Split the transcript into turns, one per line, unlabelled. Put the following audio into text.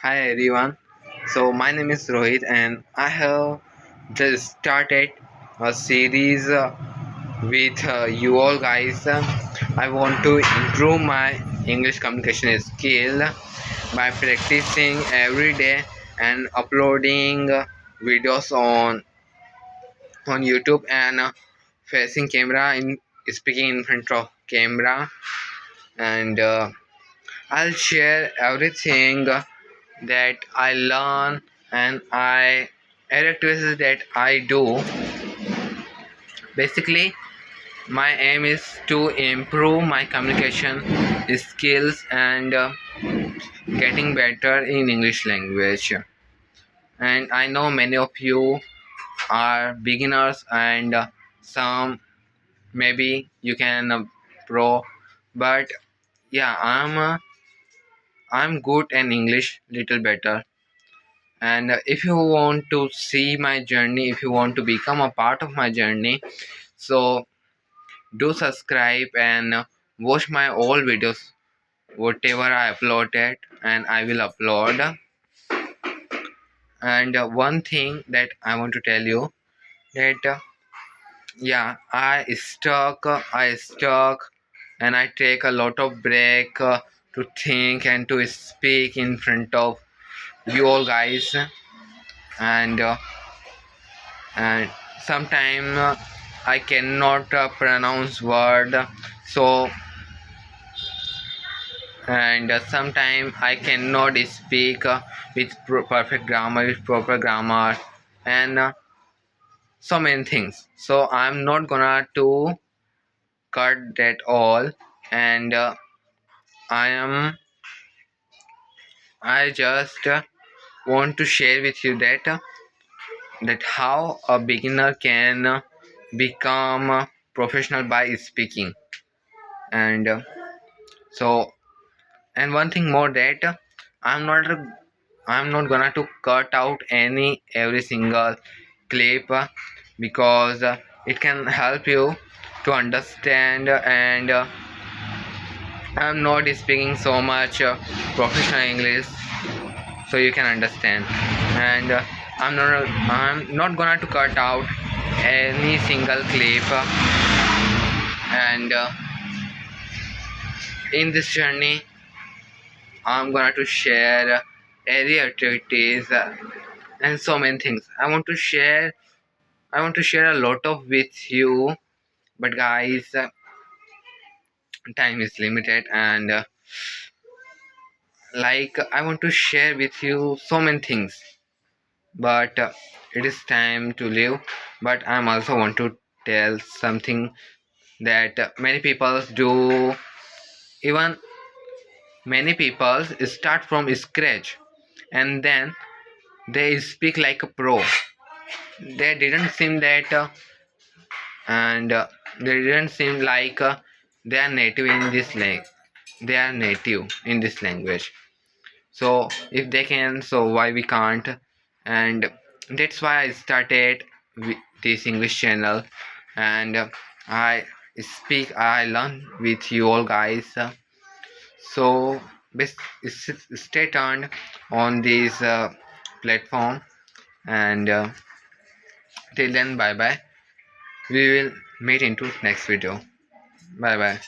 Hi everyone. So my name is Rohit and I have just started a series with you all guys. I want to improve my English communication skill by practicing every day and uploading videos on YouTube and facing camera in speaking in front of camera and I'll share everything that I learn and I activities that I do. Basically, my aim is to improve my communication skills and getting better in English language. And I know many of you are beginners and some maybe you can pro, but yeah, I'm good in English little better. And if you want to see my journey, if you want to become a part of my journey, so do subscribe and watch my old videos whatever I uploaded and I will upload. And one thing that I want to tell you that yeah, I stuck and I take a lot of break to think and to speak in front of you all guys. And uh, and sometimes I cannot pronounce word, so and sometimes I cannot speak with perfect grammar, with proper grammar, and so many things. So I'm not gonna to cut that all, and I am I just want to share with you that how a beginner can become professional by speaking. And so and one thing more that i'm not I'm not gonna to cut out every single clip because it can help you to understand, and I'm not speaking so much professional English so you can understand. And I'm not gonna to cut out any single clip, and in this journey I'm gonna to share area activities and so many things. I want to share a lot of with you, but guys, time is limited, and like I want to share with you so many things, but it is time to leave. But I'm also want to tell something that many people do. Even many people start from scratch and then they speak like a pro. They didn't seem that and they didn't seem like they are native in this language. They are native in this language, so if they can, so why we can't? And that's why I started with this English channel, and I learn with you all guys. So stay tuned on this platform, and till then, bye bye. We will meet into next video. Bye bye.